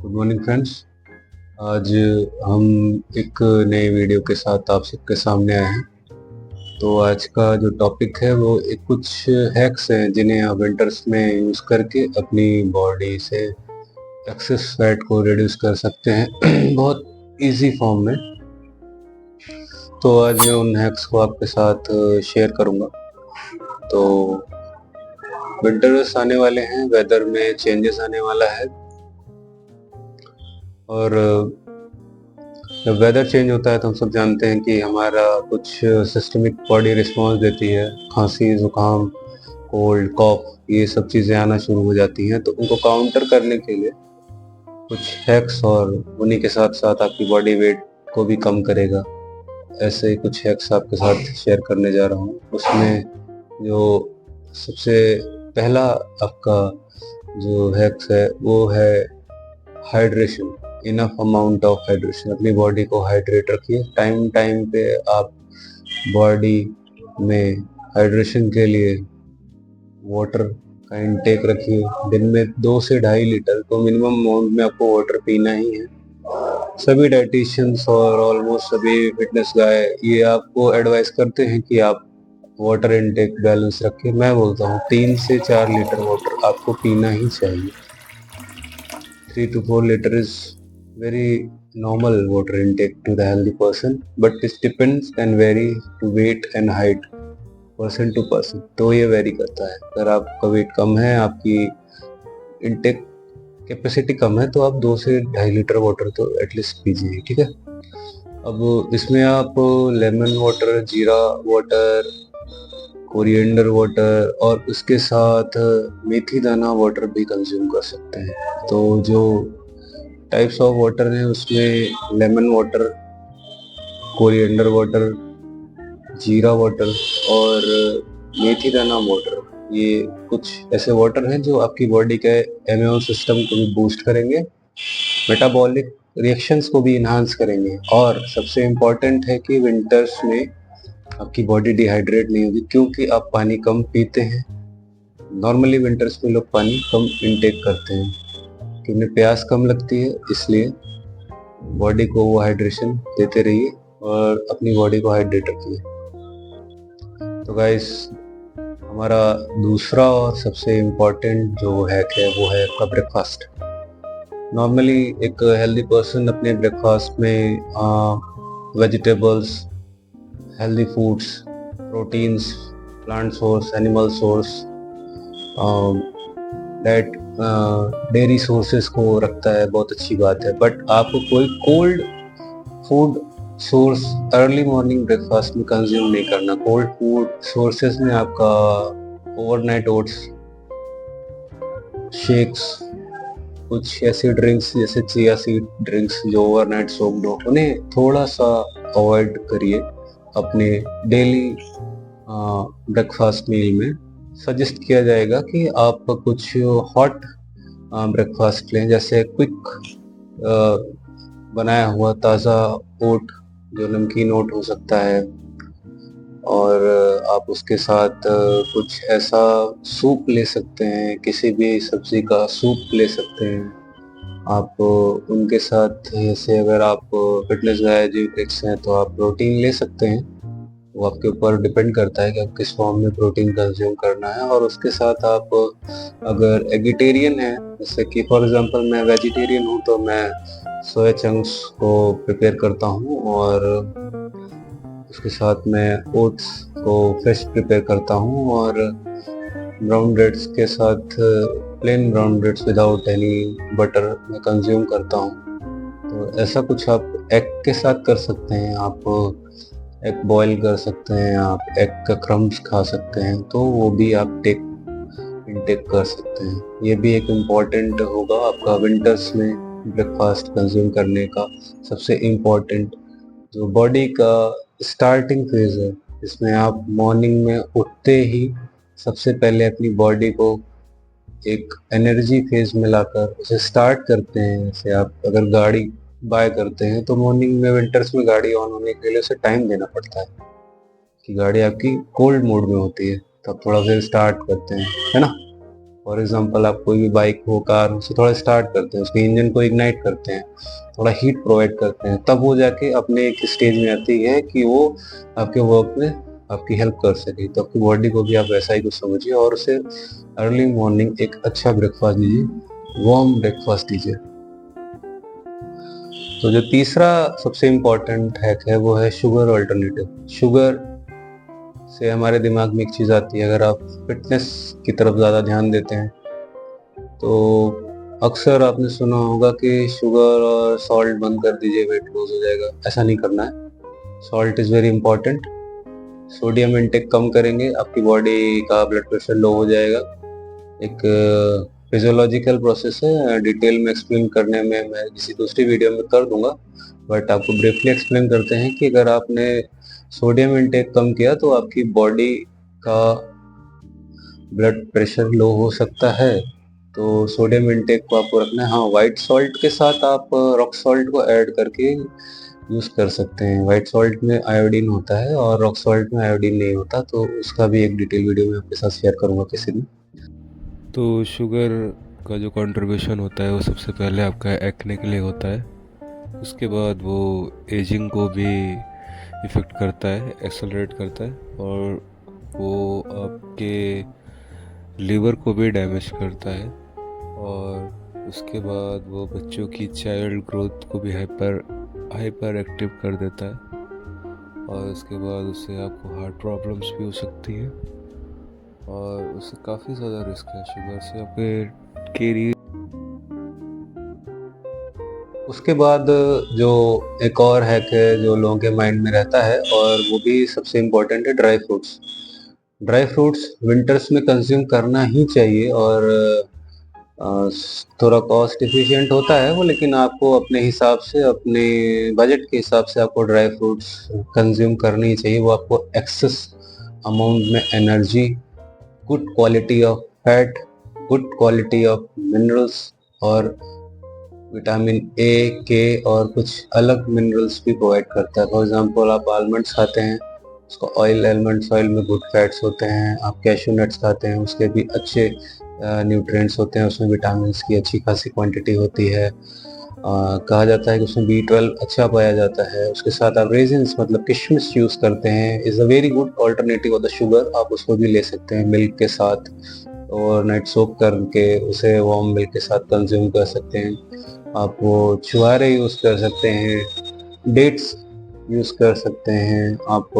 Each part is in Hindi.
Good morning friends. आज हम एक नए वीडियो के साथ आप सबके सामने आए हैं। तो आज का जो टॉपिक है वो एक कुछ हैक्स हैं जिन्हें आप विंटर्स में यूज़ करके अपनी बॉडी से एक्सेस फैट को रिड्यूस कर सकते हैं बहुत इजी फॉर्म में। तो आज मैं उन हैक्स को आपके साथ शेयर करूंगा। तो विंटर्स आने वाले हैं, वेदर में चेंजेस आने वाला है और जब वेदर चेंज होता है तो हम सब जानते हैं कि हमारा कुछ सिस्टमिक बॉडी रिस्पॉन्स देती है। खांसी, जुकाम, कोल्ड, कॉफ, ये सब चीज़ें आना शुरू हो जाती हैं। तो उनको काउंटर करने के लिए कुछ हैक्स और उन्हीं के साथ साथ आपकी बॉडी वेट को भी कम करेगा, ऐसे ही कुछ हैक्स आपके साथ शेयर करने जा रहा हूँ। उसमें जो सबसे पहला आपका जो हैक्स है वो है hydration. Enough amount of hydration. अपनी बॉडी को हाइड्रेट रखिए। टाइम टाइम पे आप बॉडी में हाइड्रेशन के लिए वाटर का इंटेक रखिए। दिन में 2 से 2.5 लीटर तो मिनिमम अमाउंट में आपको वाटर पीना ही है। सभी डाइटिशियंस और ऑलमोस्ट सभी फिटनेस गाय ये आपको एडवाइस करते हैं कि आप वाटर इंटेक बैलेंस रखें। मैं बोलता हूँ 3 से 4 लीटर वाटर आपको पीना ही चाहिए। 3 to 4 liter is very normal water intake to the healthy person, but this depends and vary to weight and height person to person। तो ये वेरी करता है। अगर आपका वेट कम है, आपकी इंटेक कैपेसिटी कम है, तो आप 2 से 2.5 लीटर वाटर तो एटलीस्ट पीजिए, ठीक है। अब इसमें आप लेमन वाटर, जीरा वाटर, कोरिएंडर वाटर और उसके साथ मेथी दाना वाटर भी कंज्यूम कर सकते हैं। तो जो टाइप्स ऑफ वाटर हैं उसमें लेमन वाटर, कोरिएंडर वाटर, जीरा वाटर और मेथी दाना वाटर, ये कुछ ऐसे वाटर हैं जो आपकी बॉडी के इम्यून सिस्टम को भी बूस्ट करेंगे, मेटाबॉलिक रिएक्शंस को भी इन्हांस करेंगे। और सबसे इम्पोर्टेंट है कि विंटर्स में आपकी बॉडी डिहाइड्रेट नहीं होगी क्योंकि आप पानी कम पीते हैं। नॉर्मली विंटर्स में लोग पानी कम इंटेक करते हैं क्योंकि उन्हें प्यास कम लगती है, इसलिए बॉडी को वो हाइड्रेशन देते रहिए और अपनी बॉडी को हाइड्रेट रखिए। तो गाइस, हमारा दूसरा और सबसे इम्पोर्टेंट जो हैक है वो है आपका ब्रेकफास्ट। नॉर्मली एक हेल्दी पर्सन अपने ब्रेकफास्ट में vegetables, healthy foods, proteins, plant source, animal source, date dairy sources को रखता है, बहुत अच्छी बात है। बट आपको कोई cold food source early morning breakfast में कंज्यूम नहीं करना। कोल्ड फूड सोर्सेस में आपका ओवरनाइट ओट्स, शेक्स, कुछ ऐसे ड्रिंक्स जैसे चिया सीड ड्रिंक्स जो ओवरनाइट सोक्ड हो, उन्हें थोड़ा सा अवॉइड करिए अपने डेली ब्रेकफास्ट मील में। सजेस्ट किया जाएगा कि आप कुछ हॉट ब्रेकफास्ट लें, जैसे क्विक बनाया हुआ ताज़ा ओट, जो नमकीन ओट हो सकता है, और आप उसके साथ कुछ ऐसा सूप ले सकते हैं, किसी भी सब्जी का सूप ले सकते हैं आप उनके साथ। जैसे अगर आप फिटनेस गाय जिम हैं तो आप प्रोटीन ले सकते हैं। वो आपके ऊपर डिपेंड करता है कि आप किस फॉर्म में प्रोटीन कंज्यूम करना है। और उसके साथ आप अगर एगिटेरियन हैं, जैसे कि फॉर एग्जांपल मैं वेजिटेरियन हूँ, तो मैं सोया चंक्स को प्रिपेयर करता हूँ और उसके साथ मैं ओट्स को फ्रेश प्रिपेयर करता हूँ और ब्राउन ब्रेड्स के साथ plain brown breads without any butter मैं कंज्यूम करता हूँ। तो ऐसा कुछ आप एग के साथ कर सकते हैं। आप एग बॉईल कर सकते हैं, आप एग का क्रम्स खा सकते हैं, तो वो भी आप इंटेक कर सकते हैं। ये भी एक इम्पॉर्टेंट होगा आपका विंटर्स में ब्रेकफास्ट कंज्यूम करने का। सबसे इम्पॉर्टेंट जो बॉडी का स्टार्टिंग फेज है, इसमें आप मॉर्निंग में उठते ही सबसे पहले अपनी बॉडी को एक एनर्जी फेज में लाकर उसे स्टार्ट करते हैं। जैसे आप अगर गाड़ी बाय करते हैं तो मॉर्निंग में विंटर्स में गाड़ी ऑन होने के लिए उसे टाइम देना पड़ता है कि गाड़ी आपकी कोल्ड मोड में होती है, तब थोड़ा सा स्टार्ट करते हैं, है ना। फॉर एग्जांपल आप कोई भी बाइक हो, कार हो, उसे थोड़ा स्टार्ट करते हैं, उसके इंजन को इग्नाइट करते हैं, थोड़ा हीट प्रोवाइड करते हैं, तब वो जाके अपने एक स्टेज में आती है कि वो आपके वर्क में आपकी हेल्प कर सके। तो आपकी बॉडी को भी आप वैसा ही कुछ समझिए और उसे अर्ली मॉर्निंग एक अच्छा ब्रेकफास्ट दीजिए, वार्म ब्रेकफास्ट दीजिए। तो जो तीसरा सबसे इम्पोर्टेंट हैक है वो है शुगर अल्टरनेटिव। शुगर से हमारे दिमाग में एक चीज़ आती है, अगर आप फिटनेस की तरफ ज़्यादा ध्यान देते हैं तो अक्सर आपने सुना होगा कि शुगर और सॉल्ट बंद कर दीजिए, वेट लूज हो जाएगा। ऐसा नहीं करना है। Salt is very important. Sodium intake कम करेंगे, आपकी बॉडी का ब्लड प्रेशर लो हो जाएगा। एक फिजियोलॉजिकल प्रोसेस है, डिटेल में एक्सप्लेन करने में मैं किसी दूसरी वीडियो में कर दूंगा, बट आपको ब्रीफली एक्सप्लेन करते हैं कि अगर आपने सोडियम इंटेक कम किया तो आपकी बॉडी का ब्लड प्रेशर लो हो सकता है। तो सोडियम इंटेक को आपको रखना है। हाँ, वाइट सॉल्ट के साथ आप रॉक सॉल्ट को ऐड करके यूज़ कर सकते हैं। वाइट सॉल्ट में आयोडीन होता है और रॉक सॉल्ट में आयोडीन नहीं होता, तो उसका भी एक डिटेल वीडियो मैं आपके साथ शेयर करूंगा किसी दिन। तो शुगर का जो कंट्रीब्यूशन होता है वो सबसे पहले आपका एक्ने के लिए होता है, उसके बाद वो एजिंग को भी इफ़ेक्ट करता है, एक्सेलरेट करता है, और वो आपके लीवर को भी डैमेज करता है, और उसके बाद वो बच्चों की चाइल्ड ग्रोथ को भी हाइपर एक्टिव कर देता है, और उसके बाद उससे आपको हार्ट प्रॉब्लम्स भी हो सकती हैं, और उससे काफ़ी ज़्यादा रिस्क है शुगर से आपके कैरियर। उसके बाद जो एक और हैक है जो लोगों के माइंड में रहता है और वो भी सबसे इम्पोर्टेंट है, dry fruits. Dry fruits winters में कंज्यूम करना ही चाहिए और थोड़ा कॉस्ट एफिशिएंट होता है वो, लेकिन आपको अपने हिसाब से, अपने बजट के हिसाब से आपको ड्राई फ्रूट्स कंज्यूम करनी ही चाहिए। वो आपको एक्सेस अमाउंट में energy, good quality of fat, good quality of minerals और विटामिन ए, के और कुछ अलग मिनरल्स भी प्रोवाइड करता है। फॉर एग्जांपल आप आलमंड्स खाते हैं, उसका ऑयल, आलमंड्स ऑयल में गुड फैट्स होते हैं। आप कैशू नट्स खाते हैं, उसके भी अच्छे न्यूट्रिएंट्स होते हैं, उसमें विटामिन की अच्छी खासी क्वांटिटी होती है। कहा जाता है कि उसमें B12 अच्छा पाया जाता है। उसके साथ आप रेजिन्स मतलब किशमिश यूज़ करते हैं, is a very good alternative of the sugar. आप उसको भी ले सकते हैं मिल्क के साथ, और नाइट सोक करके उसे वार्म मिल्क के साथ कंज्यूम कर सकते हैं। आप वो छुहारे यूज़ कर सकते हैं, डेट्स यूज़ कर सकते हैं, आप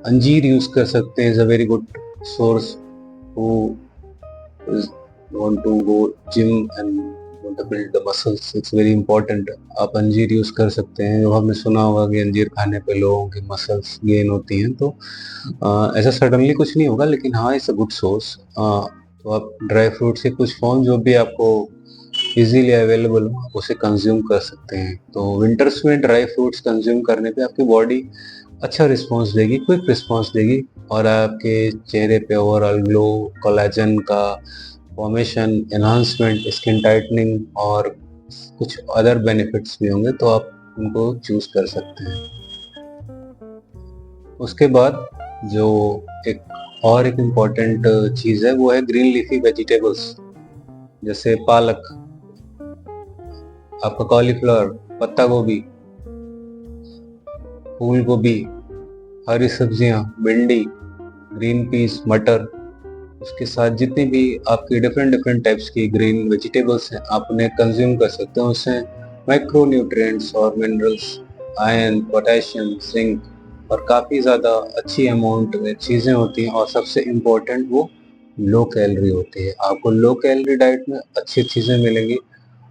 अंजीर यूज़ कर सकते हैं, is a very good source who want to go gym and want to build the muscles, it's very important। आप अंजीर यूज़ कर सकते हैं। जो आपने सुना होगा कि अंजीर खाने पे लोगों की मसल्स गेन होती हैं, तो ऐसा सडनली कुछ नहीं होगा, लेकिन हाँ, इट्स अ गुड सोर्स। तो आप ड्राई फ्रूट्स के कुछ फॉर्म जो भी आपको इजीली अवेलेबल हो, आप उसे कंज्यूम कर सकते हैं। तो विंटर्स में ड्राई फ्रूट्स कंज्यूम करने पे आपकी बॉडी अच्छा रिस्पॉन्स देगी, क्विक रिस्पॉन्स देगी, और आपके चेहरे पे ओवरऑल ग्लो, कोलेजन का फॉर्मेशन, एनहांसमेंट, स्किन टाइटनिंग और कुछ अदर बेनिफिट्स भी होंगे, तो आप उनको चूज कर सकते हैं। उसके बाद जो एक इम्पॉर्टेंट चीज़ है वो है ग्रीन लीफी वेजिटेबल्स, जैसे पालक, आपका कॉलीफ्लावर, पत्ता गोभी, फूल गोभी, हरी सब्जियां, भिंडी, ग्रीन पीस, मटर। उसके साथ जितनी भी आपकी डिफरेंट डिफरेंट टाइप्स की ग्रीन वेजिटेबल्स हैं, आप उन्हें कंज्यूम कर सकते हैं। उससे माइक्रो न्यूट्रिएंट्स और मिनरल्स, आयरन, पोटेशियम, जिंक और काफ़ी ज़्यादा अच्छी अमाउंट में चीज़ें होती हैं, और सबसे इम्पोर्टेंट वो लो कैलोरी होती है। आपको लो कैलोरी डाइट में अच्छी चीज़ें मिलेंगी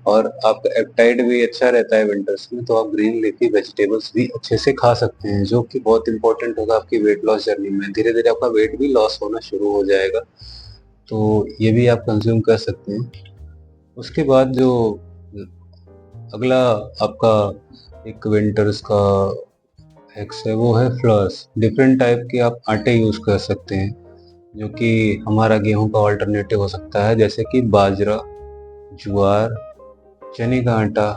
और आपका एपेटाइट भी अच्छा रहता है विंटर्स में, तो आप ग्रीन लीफी वेजिटेबल्स भी अच्छे से खा सकते हैं, जो कि बहुत इंपॉर्टेंट होगा आपकी वेट लॉस जर्नी में। धीरे धीरे आपका वेट भी लॉस होना शुरू हो जाएगा, तो ये भी आप कंज्यूम कर सकते हैं। उसके बाद जो अगला आपका एक विंटर्स का हैक्स है वो है फ्लोर्स। डिफरेंट टाइप के आप आटे यूज़ कर सकते हैं, जो कि हमारा गेहूं का ऑल्टरनेटिव हो सकता है, जैसे कि बाजरा, ज्वार, चने का आटा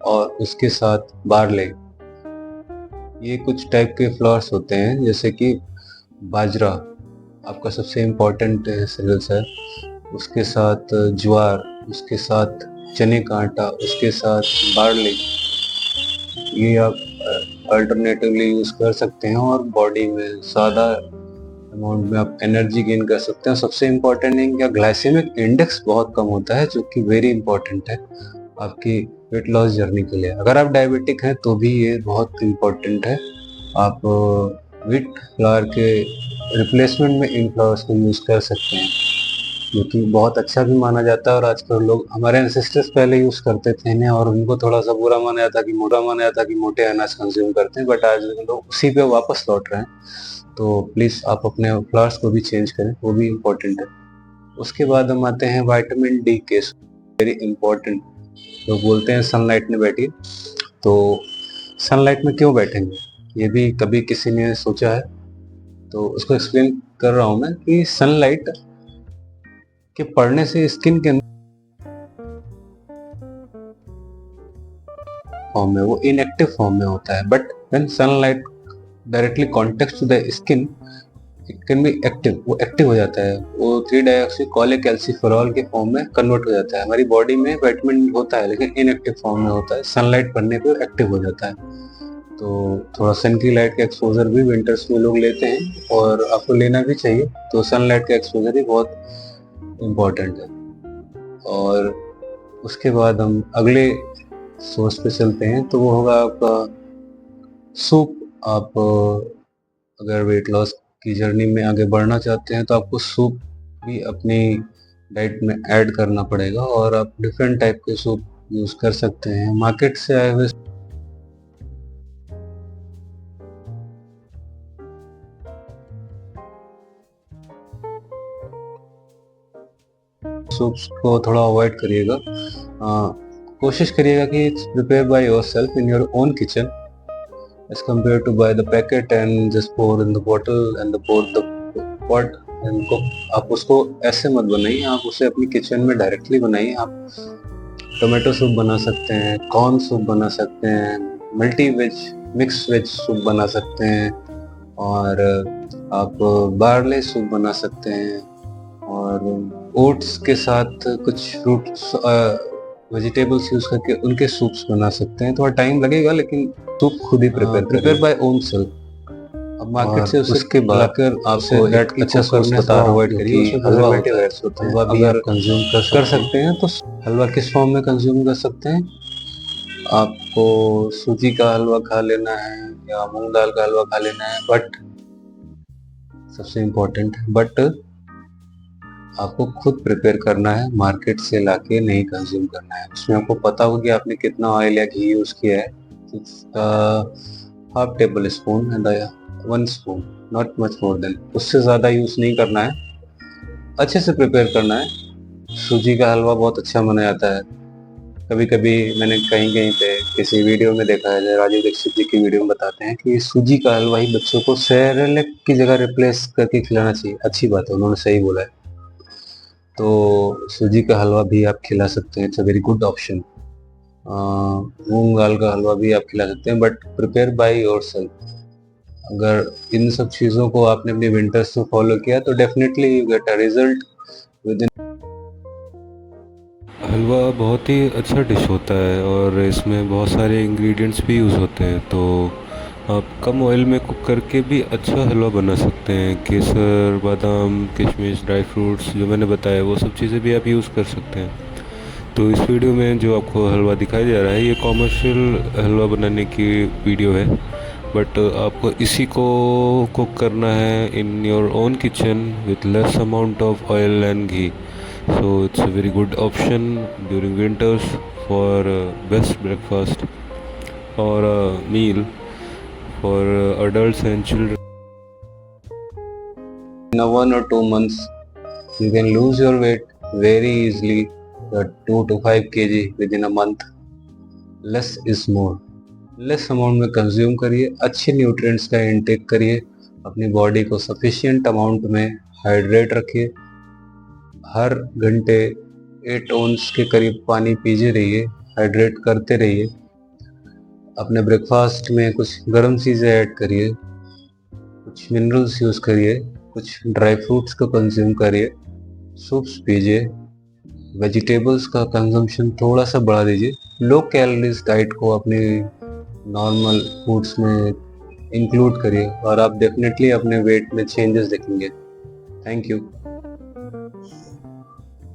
और उसके साथ बारले। ये कुछ टाइप के फ्लोर्स होते हैं, जैसे कि बाजरा, आपका सबसे इम्पोर्टेंट सीरियल्स है, उसके साथ ज्वार, उसके साथ चने का आटा, उसके साथ बार्ली, ये आप अल्टरनेटिवली यूज़ कर सकते हैं और बॉडी में ज़्यादा अमाउंट में आप एनर्जी गेन कर सकते हैं। सबसे इम्पोर्टेंट है कि ग्लाइसेमिक इंडेक्स बहुत कम होता है, जो कि वेरी इंपॉर्टेंट है आपकी वेट लॉस जर्नी के लिए। अगर आप डायबिटिक हैं तो भी ये बहुत इम्पोर्टेंट है। आप व्हीट फ्लावर के रिप्लेसमेंट में इन फ्लावर्स को यूज़ कर सकते हैं, जो कि बहुत अच्छा भी माना जाता है। और आजकल लोग, हमारे एंसेस्टर्स पहले यूज़ करते थे इन्हें और उनको थोड़ा सा बुरा माना जाता कि मोटे अनाज कंज्यूम करते हैं, बट आज लोग उसी पे वापस लौट रहे हैं। तो प्लीज़ आप अपने फ्लावर्स को भी चेंज करें, वो भी इम्पोर्टेंट है। उसके बाद हम आते हैं विटामिन डी के, वेरी इम्पोर्टेंट। लोग बोलते हैं सनलाइट में बैठिए, तो सनलाइट में क्यों बैठेंगे, ये भी कभी किसी ने सोचा है? तो उसको एक्सप्लेन कर रहा हूँ मैं कि सनलाइट के पड़ने से स्किन के अंदर फॉर्म में, वो इनएक्टिव फॉर्म में होता है, but when sunlight directly contact to the skin, it can be active, वो एक्टिव हो जाता है, वो 3-डाइऑक्सीकॉलेकैल्सिफेरॉल के फॉर्म में कन्वर्ट हो जाता है। हमारी बॉडी में विटामिन होता है लेकिन इनएक्टिव फॉर्म में होता है, सनलाइट पड़ने पे एक्टिव हो जाता है। तो थोड़ा सन की लाइट का एक्सपोजर भी विंटर्स में लोग लेते हैं और आपको लेना भी चाहिए। तो सनलाइट का एक्सपोजर भी बहुत इम्पोर्टेंट है। और उसके बाद हम अगले सोर्स पे चलते हैं, तो वो होगा आपका सूप। आप अगर वेट लॉस की जर्नी में आगे बढ़ना चाहते हैं तो आपको सूप भी अपनी डाइट में ऐड करना पड़ेगा, और आप डिफरेंट टाइप के सूप यूज़ कर सकते हैं। मार्केट से आए हुए सूप्स को थोड़ा अवॉइड करिएगा। कोशिश करिएगा कि it's prepare by yourself in your own kitchen as compared to buy the packet and just pour in the bottle and pour the pot and cook। आप उसको ऐसे मत बनाइए, आप उसे अपनी किचन में डायरेक्टली बनाइए। आप टोमेटो सूप बना सकते हैं, कॉर्न सूप बना सकते हैं, multi veg mix veg soup बना सकते हैं, और आप बार्ले सूप बना सकते हैं, और ओट्स के साथ कुछ फ्रूट्स वेजिटेबल्स यूज करके उनके सूप्स बना सकते हैं। थोड़ा टाइम लगेगा लेकिन सूप खुद ही प्रिपेयर बाय ओन सेल्फ। अब मार्केट से उसके बाद आपको एक अच्छा सोर्स बता रहा हूँ, क्योंकि हलवा होता है, हलवा भी आप कंज्यूम कर सकते हैं। तो हलवा किस फॉर्म में कंज्यूम कर सकते हैं? आपको सूजी का हलवा खा लेना है या मूंग दाल का हलवा खा लेना है, बट सबसे इम्पोर्टेंट है, बट आपको खुद प्रिपेयर करना है, मार्केट से लाके नहीं कंज्यूम करना है। उसमें आपको पता होगा कि आपने कितना ऑयल या घी यूज किया है। Half table spoon and 1 spoon, not much more than, उससे ज़्यादा यूज नहीं करना है। अच्छे से प्रिपेयर करना है। सूजी का हलवा बहुत अच्छा बना जाता है। कभी कभी मैंने कहीं कहीं पे किसी वीडियो में देखा है, राजीव दीक्षित जी की वीडियो में बताते हैं कि सूजी का हलवा ही बच्चों को सेरेलैक की जगह रिप्लेस करके खिलाना चाहिए। अच्छी बात है, उन्होंने सही बोला है। तो सूजी का हलवा भी आप खिला सकते हैं, it's a very good option. मूंग दाल का हलवा भी आप खिला सकते हैं, बट प्रिपेयर बाय योरसेल्फ। अगर इन सब चीज़ों को आपने अपने विंटर्स में फॉलो किया तो definitely you get a result within. हलवा बहुत ही अच्छा डिश होता है और इसमें बहुत सारे इंग्रेडिएंट्स भी यूज़ होते हैं, तो आप कम ऑयल में कुक करके भी अच्छा हलवा बना सकते हैं। केसर, बादाम, किशमिश, ड्राई फ्रूट्स जो मैंने बताया वो सब चीज़ें भी आप यूज़ कर सकते हैं। तो इस वीडियो में जो आपको हलवा दिखाया जा रहा है ये कॉमर्शियल हलवा बनाने की वीडियो है, बट आपको इसी को कुक करना है in your own kitchen with less amount of oil and ghee. So it's a very good option during winters for best breakfast or a meal for adults and children. In 1 or 2 months, you can lose your weight very easily, 2 to 5 kg within a month. Less is more. Less amount में कंज्यूम करिए, अच्छे न्यूट्रिएंट्स का इंटेक करिए, अपनी बॉडी को सफिशिएंट अमाउंट में हाइड्रेट रखिए। हर घंटे 8 ओंस के करीब पानी पीते रहिए, हाइड्रेट करते रहिए। अपने ब्रेकफास्ट में कुछ गर्म चीज़ें ऐड करिए, कुछ मिनरल्स यूज़ करिए, कुछ ड्राई फ्रूट्स को कंज्यूम करिए, सूप्स पीजिए, वेजिटेबल्स का कंजम्पशन थोड़ा सा बढ़ा दीजिए, लो कैलोरीज डाइट को अपने नॉर्मल फूड्स में इंक्लूड करिए और आप डेफिनेटली अपने वेट में चेंजेस देखेंगे। Thank you.